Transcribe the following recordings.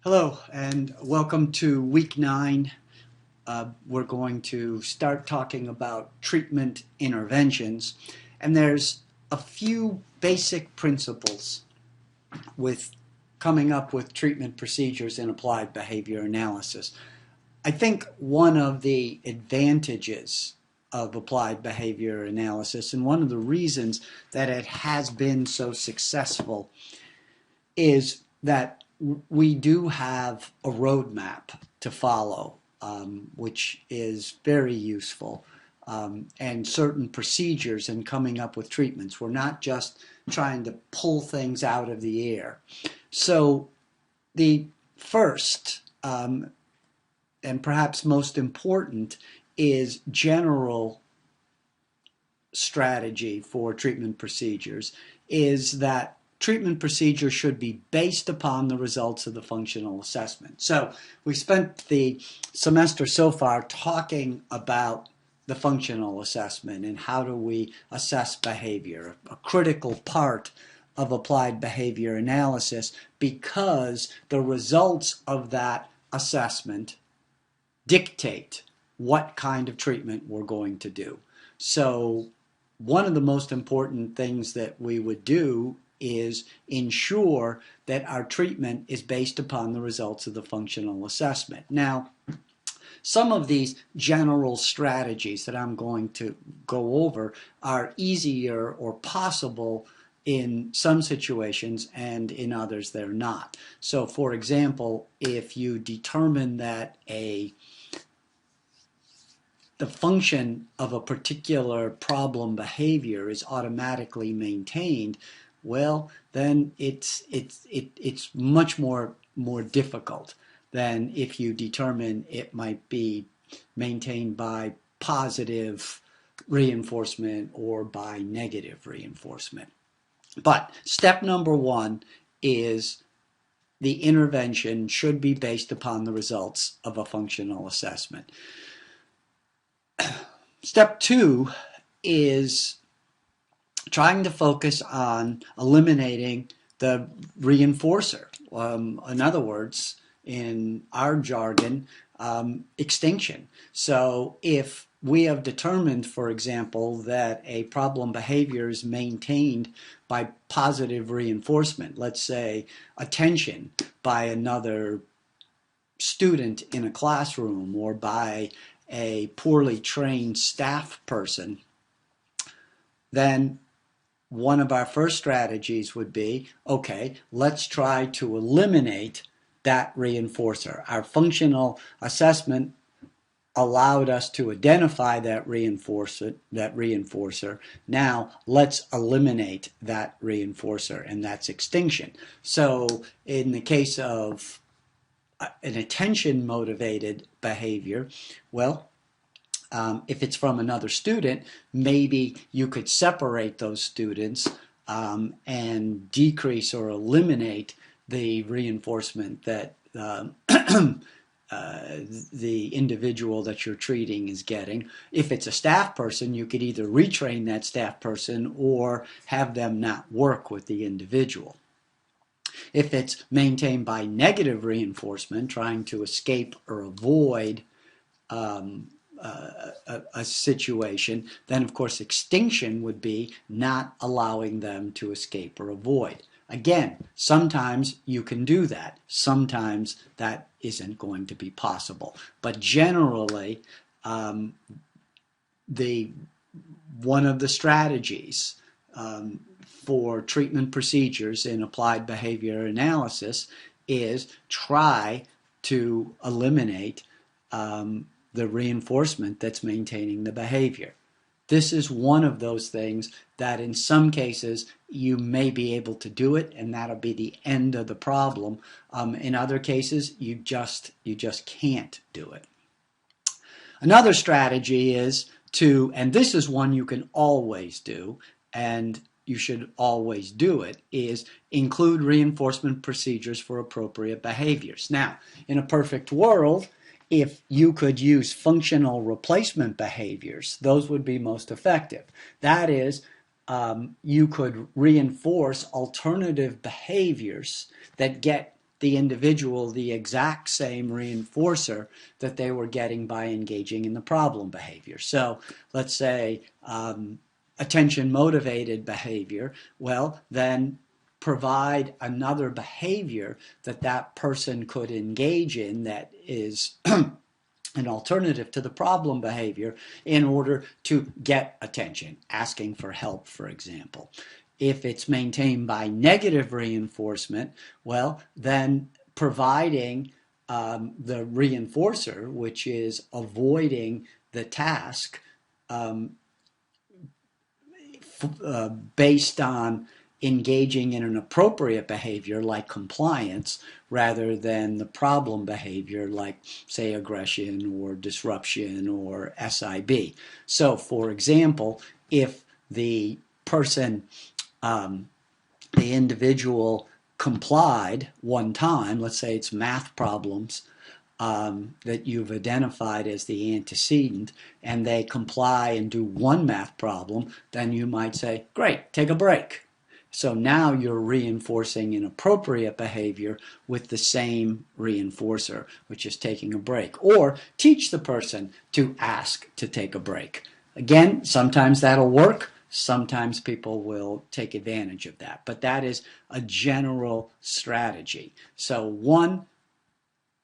Hello and welcome to week 9. We're going to start talking about treatment interventions, and there's a few basic principles with coming up with treatment procedures in applied behavior analysis. I think one of the advantages of applied behavior analysis, and one of the reasons that it has been so successful, is that we do have a roadmap to follow, which is very useful, and certain procedures in coming up with treatments. We're not just trying to pull things out of the air. So the first, and perhaps most important, is general strategy for treatment procedures, is that treatment procedure should be based upon the results of the functional assessment. So we spent the semester so far talking about the functional assessment and how do we assess behavior, a critical part of applied behavior analysis, because the results of that assessment dictate what kind of treatment we're going to do. So one of the most important things that we would do is ensure that our treatment is based upon the results of the functional assessment. Now, some of these general strategies that I'm going to go over are easier or possible in some situations, and in others they're not. So, for example, if you determine that the function of a particular problem behavior is automatically maintained, well, then it's much more difficult than if you determine it might be maintained by positive reinforcement or by negative reinforcement. But step number 1 is the intervention should be based upon the results of a functional assessment. Step 2 is trying to focus on eliminating the reinforcer. In other words, in our jargon, extinction. So if we have determined, for example, that a problem behavior is maintained by positive reinforcement, let's say attention by another student in a classroom or by a poorly trained staff person, then one of our first strategies would be, okay, let's try to eliminate that reinforcer. Our functional assessment allowed us to identify that reinforcer. Now let's eliminate that reinforcer, and that's extinction. So in the case of an attention motivated behavior, well, if it's from another student, maybe you could separate those students and decrease or eliminate the reinforcement that the individual that you're treating is getting. If it's a staff person, you could either retrain that staff person or have them not work with the individual. If it's maintained by negative reinforcement, trying to escape or avoid a situation, then of course extinction would be not allowing them to escape or avoid. Again, sometimes you can do that. Sometimes that isn't going to be possible. But generally, one of the strategies for treatment procedures in applied behavior analysis is try to eliminate the reinforcement that's maintaining the behavior. This is one of those things that in some cases you may be able to do it, and that'll be the end of the problem. In other cases, you just can't do it. Another strategy is to, and this is one you can always do, and you should always do it, is include reinforcement procedures for appropriate behaviors. Now, in a perfect world, if you could use functional replacement behaviors, those would be most effective. That is, you could reinforce alternative behaviors that get the individual the exact same reinforcer that they were getting by engaging in the problem behavior. So let's say attention motivated behavior, well, then provide another behavior that that person could engage in that is an alternative to the problem behavior in order to get attention, asking for help, for example. If it's maintained by negative reinforcement, well, then providing the reinforcer, which is avoiding the task based on engaging in an appropriate behavior like compliance rather than the problem behavior like, say, aggression or disruption or SIB. So, for example, if the person, the individual complied one time, let's say it's math problems, that you've identified as the antecedent, and they comply and do one math problem, then you might say, great, take a break. So now you're reinforcing an appropriate behavior with the same reinforcer, which is taking a break. Or teach the person to ask to take a break. Again, sometimes that'll work. Sometimes people will take advantage of that. But that is a general strategy. So 1,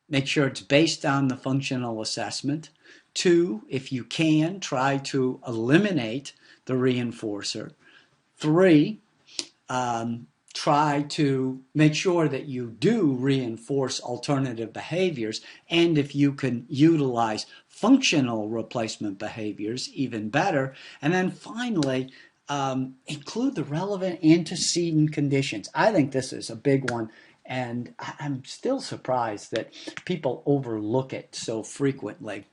make sure it's based on the functional assessment. 2, if you can, try to eliminate the reinforcer. 3, try to make sure that you do reinforce alternative behaviors, and if you can utilize functional replacement behaviors, even better. And then finally, include the relevant antecedent conditions. I think this is a big one, and I'm still surprised that people overlook it so frequently.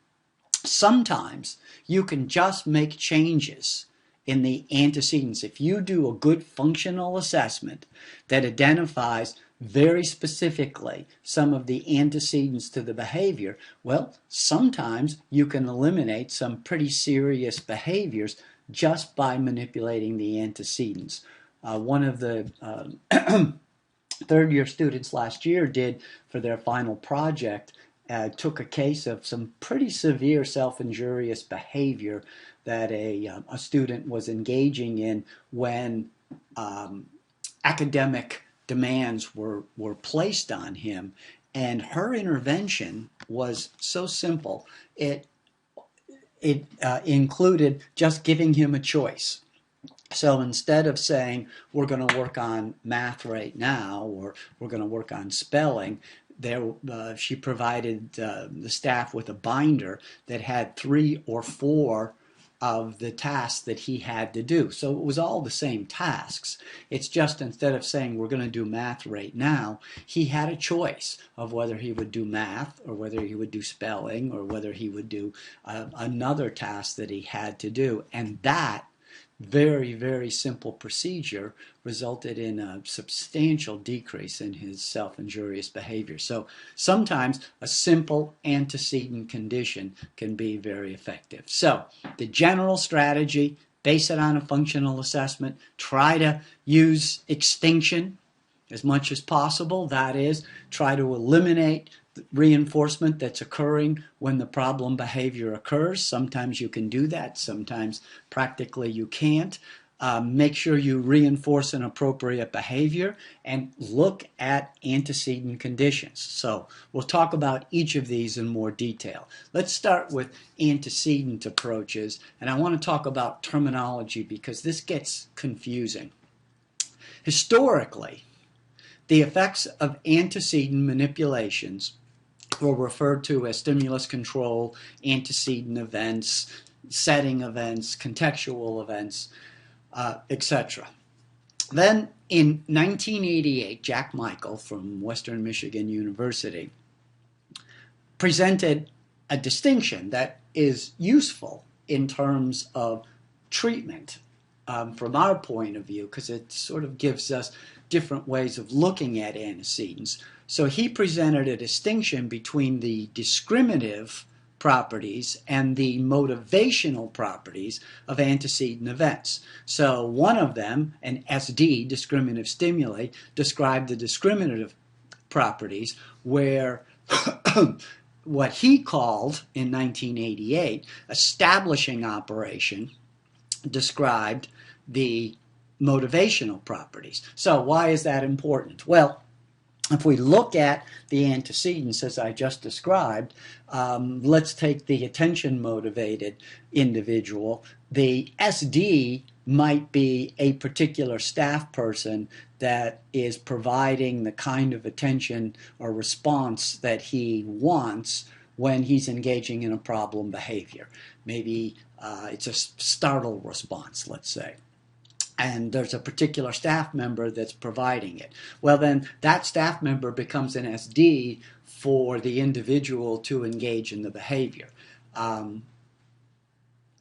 Sometimes you can just make changes in the antecedents. If you do a good functional assessment that identifies very specifically some of the antecedents to the behavior, well, sometimes you can eliminate some pretty serious behaviors just by manipulating the antecedents. One of the third-year students last year did for their final project, took a case of some pretty severe self-injurious behavior that a student was engaging in when academic demands were placed on him. And her intervention was so simple. It included just giving him a choice. So instead of saying, we're going to work on math right now, or we're going to work on spelling, she provided the staff with a binder that had 3 or 4 of the tasks that he had to do. So it was all the same tasks. It's just instead of saying we're going to do math right now, he had a choice of whether he would do math or whether he would do spelling or whether he would do another task that he had to do. And that very, very simple procedure resulted in a substantial decrease in his self-injurious behavior. So sometimes a simple antecedent condition can be very effective. So the general strategy, base it on a functional assessment, try to use extinction as much as possible. That is, try to eliminate reinforcement that's occurring when the problem behavior occurs. Sometimes you can do that, sometimes practically you can't. Make sure you reinforce an appropriate behavior and look at antecedent conditions. So we'll talk about each of these in more detail. Let's start with antecedent approaches, and I want to talk about terminology because this gets confusing. Historically, the effects of antecedent manipulations were referred to as stimulus control, antecedent events, setting events, contextual events, etc. Then in 1988, Jack Michael from Western Michigan University presented a distinction that is useful in terms of treatment from our point of view, because it sort of gives us different ways of looking at antecedents. So he presented a distinction between the discriminative properties and the motivational properties of antecedent events. So one of them, an SD, discriminative stimuli, described the discriminative properties, where what he called in 1988 establishing operation described the motivational properties. So why is that important? Well, if we look at the antecedents as I just described, let's take the attention-motivated individual. The SD might be a particular staff person that is providing the kind of attention or response that he wants when he's engaging in a problem behavior. Maybe it's a startle response, let's say, and there's a particular staff member that's providing it. Well, then that staff member becomes an SD for the individual to engage in the behavior. On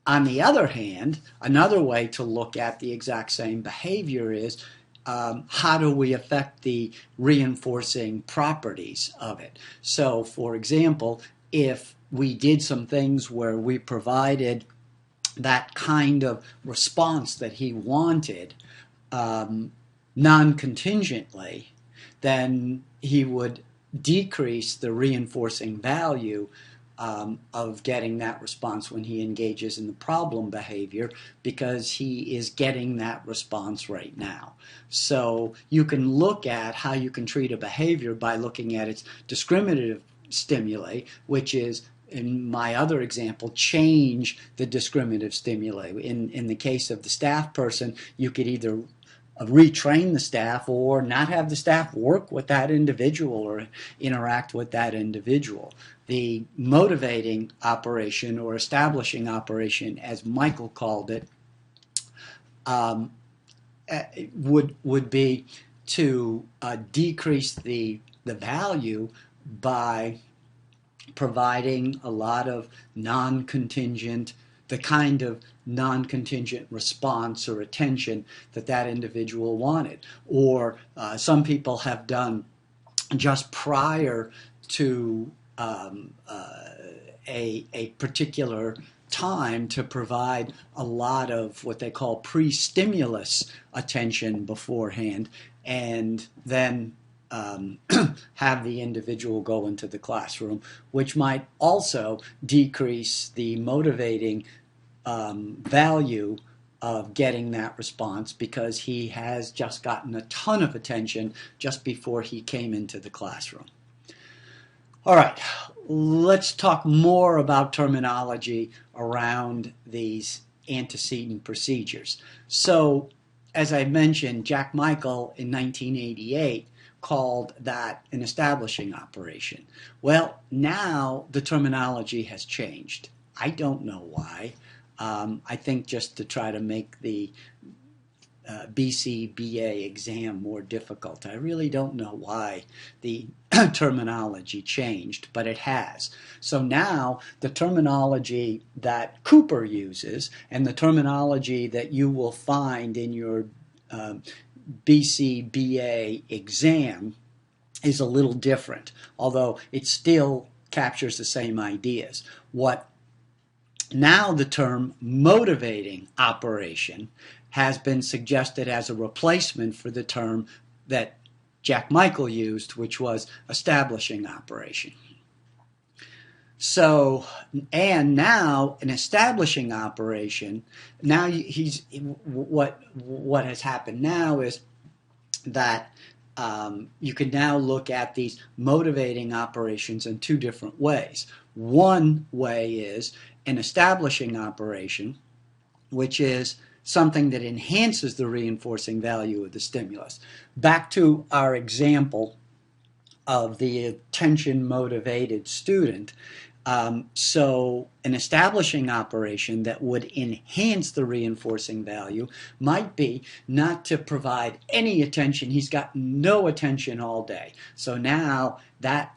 the other hand, another way to look at the exact same behavior is how do we affect the reinforcing properties of it? So, for example, if we did some things where we provided that kind of response that he wanted non-contingently, then he would decrease the reinforcing value of getting that response when he engages in the problem behavior, because he is getting that response right now. So you can look at how you can treat a behavior by looking at its discriminative stimuli, which is, in my other example, change the discriminative stimuli. In the case of the staff person, you could either retrain the staff or not have the staff work with that individual or interact with that individual. The motivating operation or establishing operation, as Michael called it, would be to decrease the value by providing a lot of non-contingent, the kind of non-contingent response or attention that that individual wanted. Or some people have done just prior to a particular time to provide a lot of what they call pre-stimulus attention beforehand, and then have the individual go into the classroom, which might also decrease the motivating value of getting that response, because he has just gotten a ton of attention just before he came into the classroom. All right, let's talk more about terminology around these antecedent procedures. So, as I mentioned, Jack Michael in 1988 called that an establishing operation. Well, now the terminology has changed. I don't know why. I think just to try to make the BCBA exam more difficult. I really don't know why the terminology changed, but it has. So now the terminology that Cooper uses and the terminology that you will find in your BCBA exam is a little different, although it still captures the same ideas. Now the term motivating operation has been suggested as a replacement for the term that Jack Michael used, which was establishing operation. So, and now an establishing operation, now what has happened now is that you can now look at these motivating operations in two different ways. One way is an establishing operation, which is something that enhances the reinforcing value of the stimulus. Back to our example of the attention-motivated student. So an establishing operation that would enhance the reinforcing value might be not to provide any attention. He's got no attention all day. So now that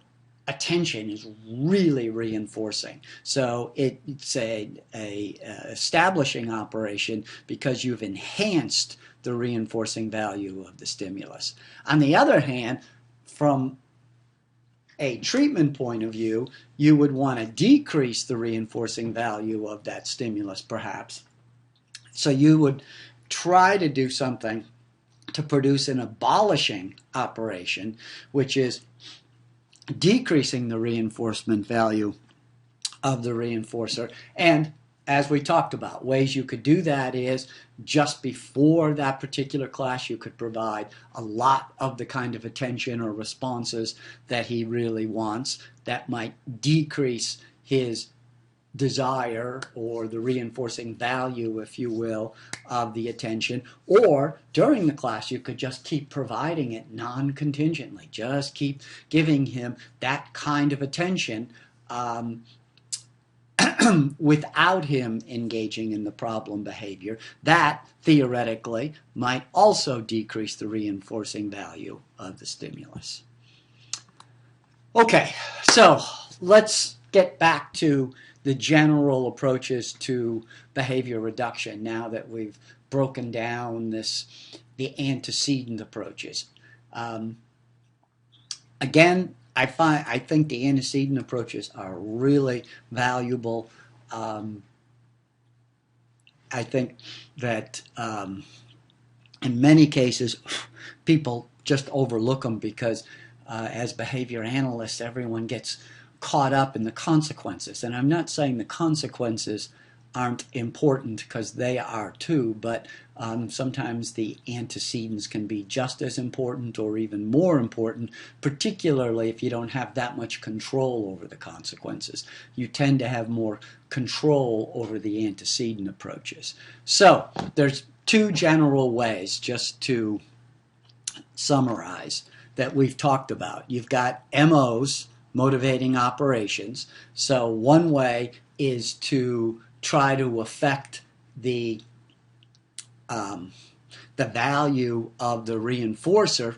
attention is really reinforcing. So it's a establishing operation because you've enhanced the reinforcing value of the stimulus. On the other hand, from a treatment point of view, you would want to decrease the reinforcing value of that stimulus, perhaps. So you would try to do something to produce an abolishing operation, which is decreasing the reinforcement value of the reinforcer. And as we talked about, ways you could do that is just before that particular class, you could provide a lot of the kind of attention or responses that he really wants. That might decrease his desire or the reinforcing value, if you will, of the attention. Or during the class, you could just keep providing it non-contingently. Just keep giving him that kind of attention without him engaging in the problem behavior. That, theoretically, might also decrease the reinforcing value of the stimulus. Okay, so let's get back to the general approaches to behavior reduction now that we've broken down the antecedent approaches. Again, I think the antecedent approaches are really valuable. I think that in many cases people just overlook them because as behavior analysts, everyone gets caught up in the consequences. And I'm not saying the consequences aren't important, because they are too, but sometimes the antecedents can be just as important or even more important, particularly if you don't have that much control over the consequences. You tend to have more control over the antecedent approaches. So there's two general ways, just to summarize, that we've talked about. You've got MOs, motivating operations. So one way is to try to affect the value of the reinforcer.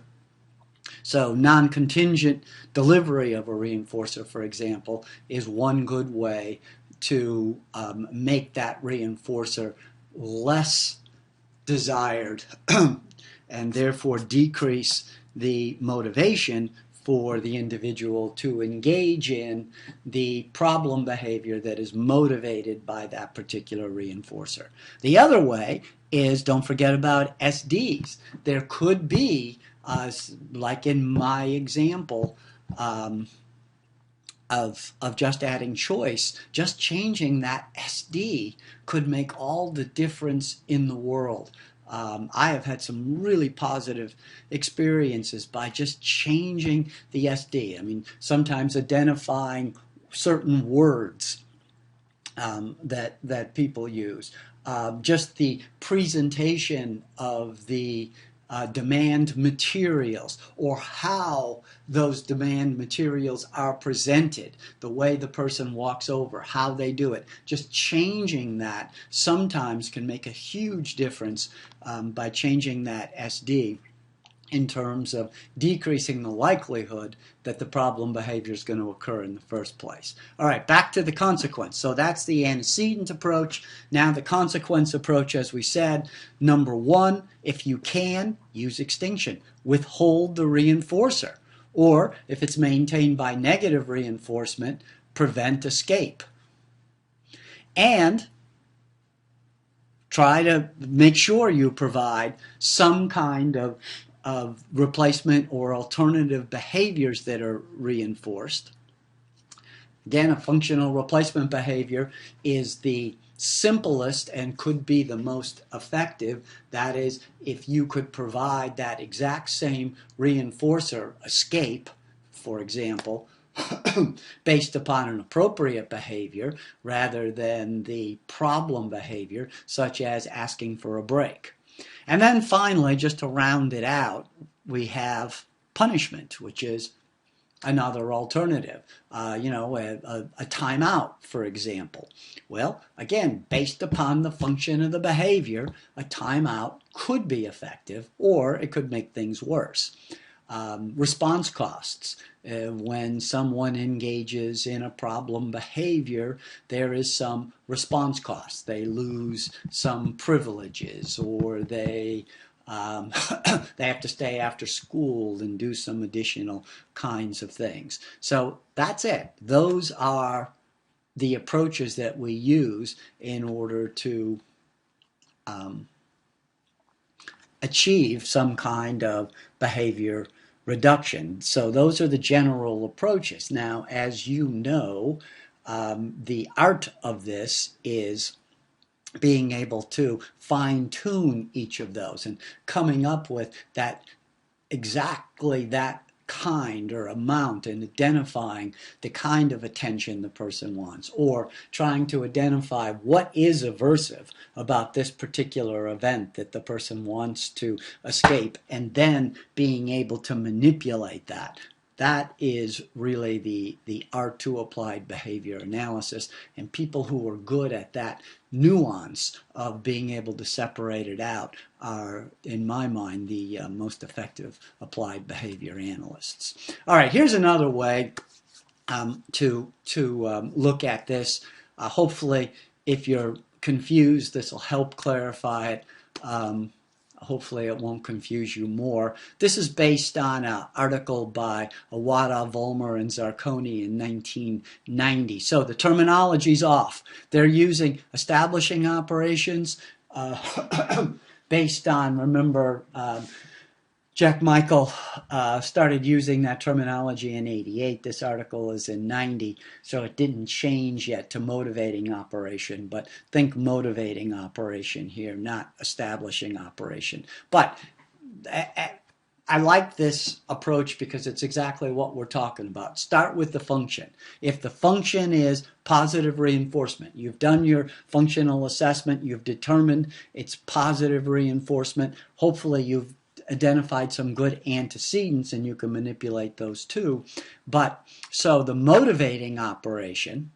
So non-contingent delivery of a reinforcer, for example, is one good way to make that reinforcer less desired and therefore decrease the motivation for the individual to engage in the problem behavior that is motivated by that particular reinforcer. The other way is, don't forget about SDs. There could be, like in my example of just adding choice, just changing that SD could make all the difference in the world. I have had some really positive experiences by just changing the SD. I mean, sometimes identifying certain words that people use. Just the presentation of the demand materials, or how those demand materials are presented, the way the person walks over, how they do it. Just changing that sometimes can make a huge difference by changing that SD in terms of decreasing the likelihood that the problem behavior is going to occur in the first place. All right, back to the consequence. So that's the antecedent approach. Now the consequence approach, as we said, number one, if you can, use extinction. Withhold the reinforcer. Or if it's maintained by negative reinforcement, prevent escape. And try to make sure you provide some kind of replacement or alternative behaviors that are reinforced. Again, a functional replacement behavior is the simplest and could be the most effective. That is, if you could provide that exact same reinforcer, escape, for example, based upon an appropriate behavior rather than the problem behavior, such as asking for a break. And then finally, just to round it out, we have punishment, which is another alternative. A timeout, for example. Well, again, based upon the function of the behavior, a timeout could be effective, or it could make things worse. Response costs. When someone engages in a problem behavior, there is some response cost. They lose some privileges, or they have to stay after school and do some additional kinds of things. So that's it. Those are the approaches that we use in order to achieve some kind of behavior reduction. So those are the general approaches. Now, as you know, the art of this is being able to fine-tune each of those and coming up with that exactly that kind or amount and identifying the kind of attention the person wants, or trying to identify what is aversive about this particular event that the person wants to escape, and then being able to manipulate that. That is really the art to applied behavior analysis, and people who are good at that nuance of being able to separate it out are, in my mind, the most effective applied behavior analysts. All right, here's another way to look at this. Hopefully, if you're confused, this will help clarify it. Hopefully it won't confuse you more. This is based on an article by Awada, Vollmer, and Zarconi in 1990. So the terminology's off. They're using establishing operations based on, remember, Jack Michael started using that terminology in 88. This article is in 90, so it didn't change yet to motivating operation, but think motivating operation here, not establishing operation. But I like this approach because it's exactly what we're talking about. Start with the function. If the function is positive reinforcement, you've done your functional assessment, you've determined it's positive reinforcement, hopefully you've identified some good antecedents and you can manipulate those too. But so the motivating operation,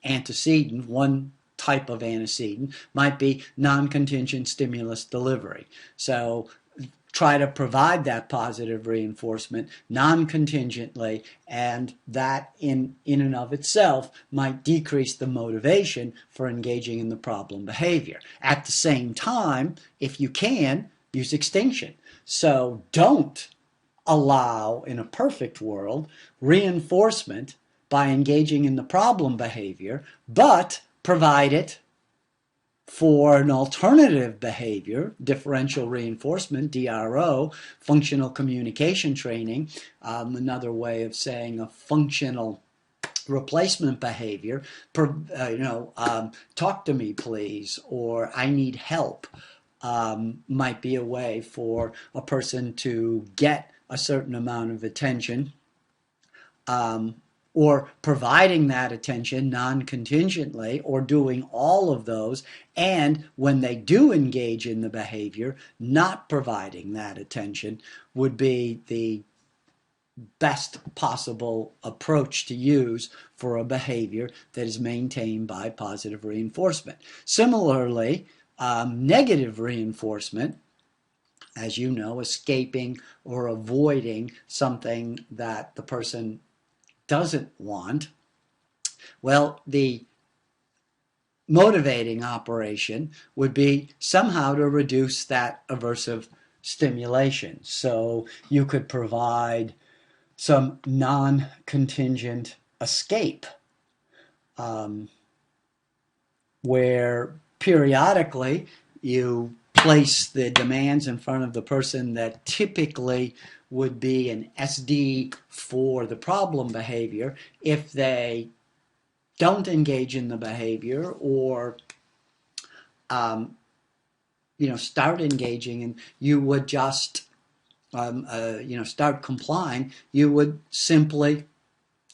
antecedent, one type of antecedent might be non-contingent stimulus delivery. So try to provide that positive reinforcement non-contingently, and that in and of itself might decrease the motivation for engaging in the problem behavior. At the same time, if you can, use extinction. So don't allow, in a perfect world, reinforcement by engaging in the problem behavior, but provide it for an alternative behavior, differential reinforcement, DRO, functional communication training, another way of saying a functional replacement behavior, talk to me please, or I need help. Might be a way for a person to get a certain amount of attention, or providing that attention non-contingently, or doing all of those, and when they do engage in the behavior, not providing that attention would be the best possible approach to use for a behavior that is maintained by positive reinforcement. Similarly, negative reinforcement, as you know, escaping or avoiding something that the person doesn't want. Well, the motivating operation would be somehow to reduce that aversive stimulation. So you could provide some non-contingent escape, where periodically you place the demands in front of the person that typically would be an SD for the problem behavior. If they don't engage in the behavior, or start engaging, and you would just start complying, you would simply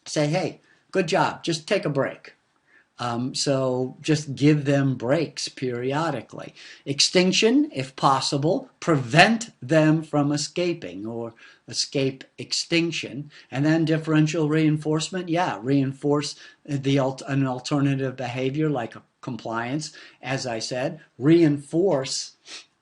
say, hey, good job, just take a break. So just give them breaks periodically. Extinction, if possible, prevent them from escaping, or escape extinction. And then differential reinforcement, reinforce an alternative behavior like a compliance. As I said, reinforce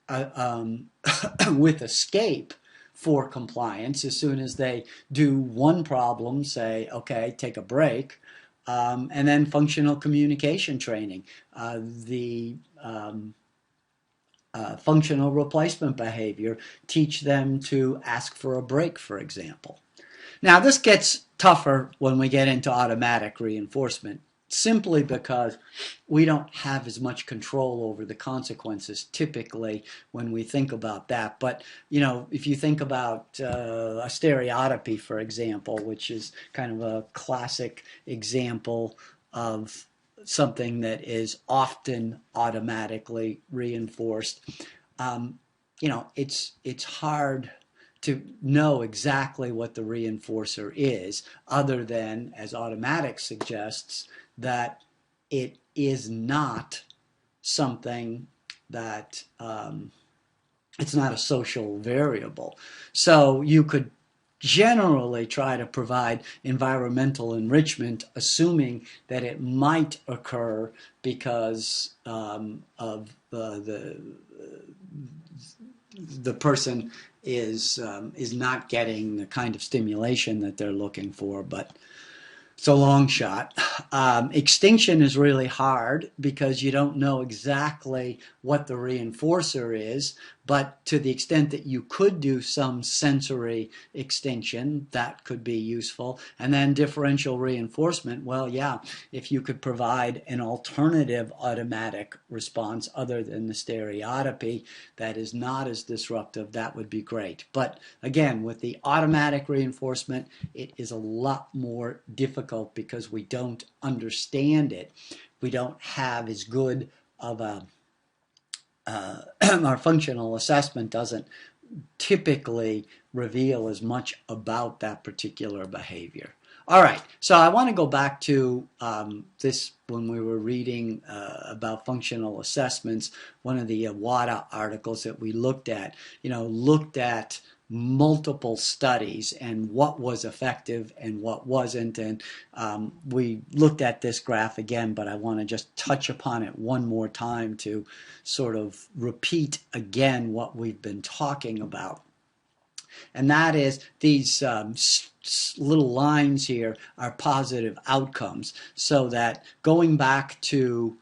with escape for compliance. As soon as they do one problem, say, okay, take a break. And then functional communication training, the functional replacement behavior, teach them to ask for a break, for example. Now, this gets tougher when we get into automatic reinforcement simply because we don't have as much control over the consequences typically when we think about that. But, you know, if you think about a stereotypy, for example, which is kind of a classic example of something that is often automatically reinforced, um, you know, it's hard to know exactly what the reinforcer is, other than, as automatic suggests, that it is not something that it's not a social variable. So you could generally try to provide environmental enrichment, assuming that it might occur because of the person is not getting the kind of stimulation that they're looking for, but it's a long shot. Extinction is really hard because you don't know exactly what the reinforcer is, but to the extent that you could do some sensory extinction, that could be useful. And then differential reinforcement, well, yeah, if you could provide an alternative automatic response other than the stereotypy that is not as disruptive, that would be great. But again, with the automatic reinforcement, it is a lot more difficult because we don't understand it. We don't have as good of a our functional assessment doesn't typically reveal as much about that particular behavior. All right, so I want to go back to this when we were reading about functional assessments. One of the WADA articles that we looked at, looked at multiple studies and what was effective and what wasn't. And we looked at this graph again, but I want to just touch upon it one more time to sort of repeat again what we've been talking about. And that is these little lines here are positive outcomes, so that going back to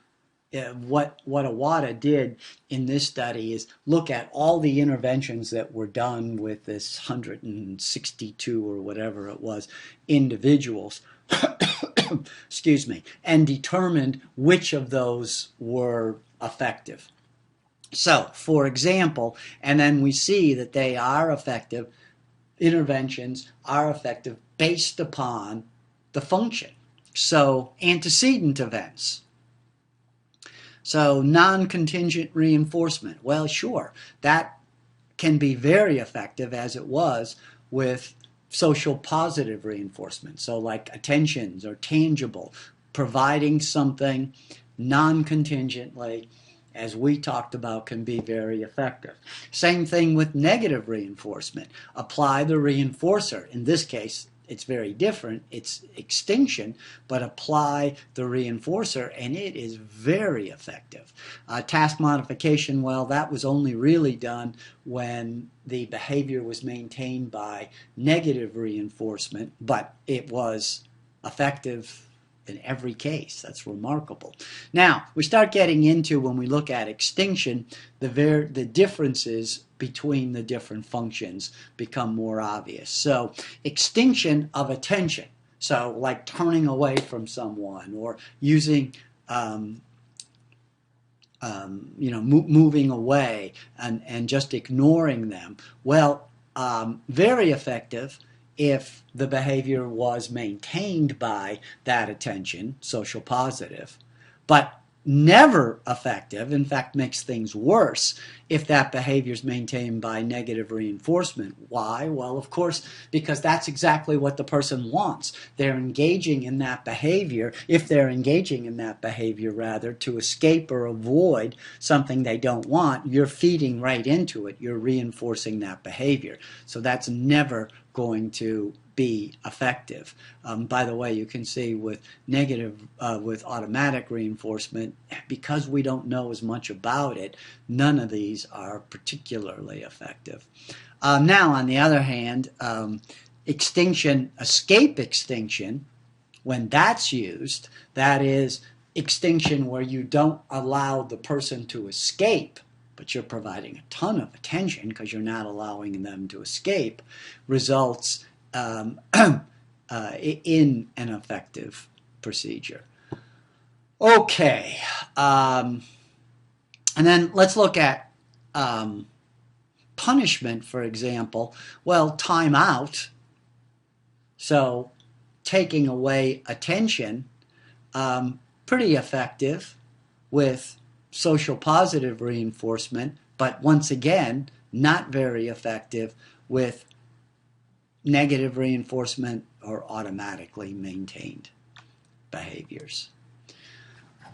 what Awada did in this study is look at all the interventions that were done with this 162 or whatever it was individuals, excuse me, and determined which of those were effective. So, for example, and then we see that they are effective, interventions are effective based upon the function. So, antecedent events. So, non-contingent reinforcement. Well, sure, that can be very effective, as it was with social positive reinforcement. So, like attentions or tangible, providing something non-contingently, as we talked about, can be very effective. Same thing with negative reinforcement. Apply the reinforcer. In this case, it's very different. It's extinction, but apply the reinforcer, and it is very effective. Task modification, well, that was only really done when the behavior was maintained by negative reinforcement, but it was effective in every case. That's remarkable. Now, we start getting into, when we look at extinction, the differences between the different functions become more obvious. So, extinction of attention, so like turning away from someone or using moving away and just ignoring them. Well, very effective if the behavior was maintained by that attention, social positive, but never effective, in fact makes things worse, if that behavior is maintained by negative reinforcement. Why? Well, of course, because that's exactly what the person wants. They're engaging in that behavior, if they're engaging in that behavior, rather, to escape or avoid something they don't want, you're feeding right into it. You're reinforcing that behavior. So that's never going to be effective. By the way, you can see with with automatic reinforcement, because we don't know as much about it, none of these are particularly effective. Now, on the other hand, escape extinction, when that's used, that is extinction where you don't allow the person to escape, but you're providing a ton of attention because you're not allowing them to escape, results in an effective procedure. Okay. And then let's look at punishment, for example. Well, time out. So taking away attention, pretty effective with social positive reinforcement, but once again, not very effective with negative reinforcement or automatically maintained behaviors.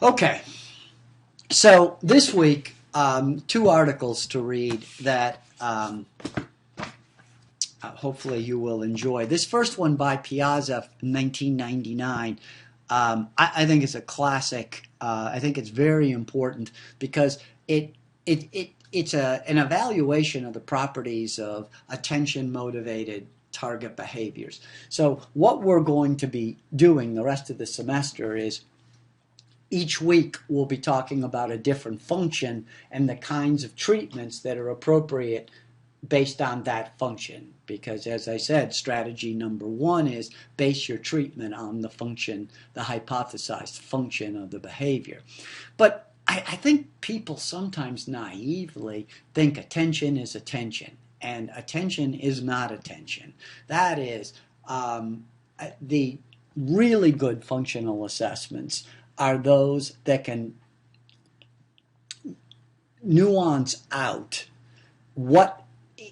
Okay, so this week, two articles to read that hopefully you will enjoy. This first one by Piazza, 1999, I think is a classic. I think it's very important because it's an evaluation of the properties of attention-motivated target behaviors. So what we're going to be doing the rest of the semester is each week we'll be talking about a different function and the kinds of treatments that are appropriate based on that function. Because as I said, strategy number one is base your treatment on the function, the hypothesized function of the behavior. But I think people sometimes naively think attention is attention, and attention is not attention. That is, the really good functional assessments are those that can nuance out what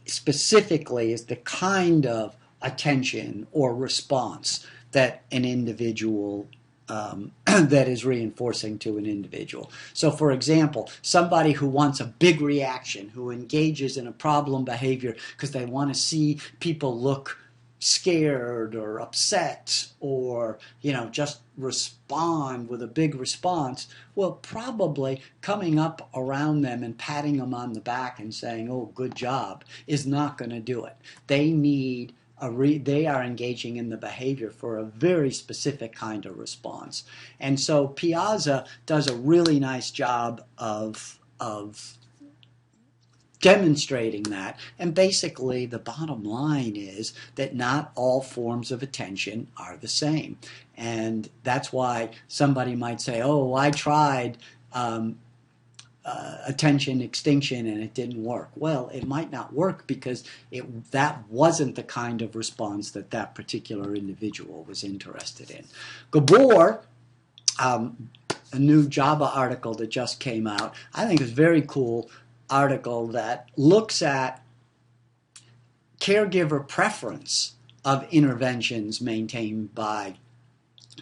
specifically is the kind of attention or response that an individual that is reinforcing to an individual. So for example, somebody who wants a big reaction, who engages in a problem behavior because they want to see people look scared or upset or just respond with a big response, well, probably coming up around them and patting them on the back and saying, oh, good job, is not going to do it. They are engaging in the behavior for a very specific kind of response. And so Piazza does a really nice job of demonstrating that. And basically the bottom line is that not all forms of attention are the same. And that's why somebody might say, oh, I tried attention extinction and it didn't work. Well, it might not work because that wasn't the kind of response that particular individual was interested in. Gabor, a new JABA article that just came out, I think is very cool article that looks at caregiver preference of interventions maintained by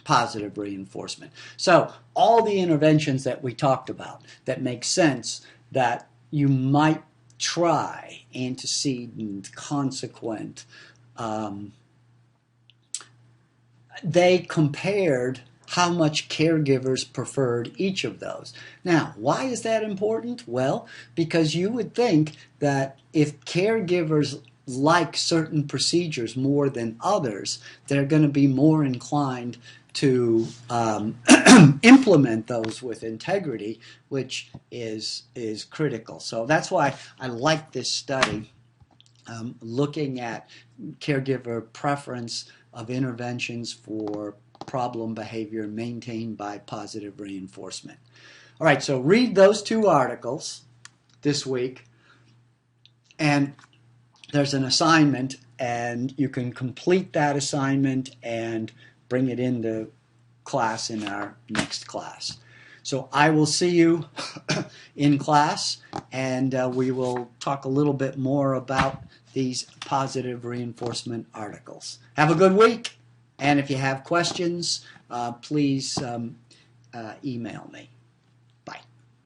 positive reinforcement. So all the interventions that we talked about that make sense that you might try, antecedent, consequent, they compared how much caregivers preferred each of those. Now, why is that important? Well, because you would think that if caregivers like certain procedures more than others, they're going to be more inclined to implement those with integrity, which is critical. So that's why I like this study, looking at caregiver preference of interventions for problem behavior maintained by positive reinforcement. All right, so read those two articles this week, and there's an assignment, and you can complete that assignment and bring it into class in our next class. So I will see you in class, and we will talk a little bit more about these positive reinforcement articles. Have a good week, and if you have questions, please email me.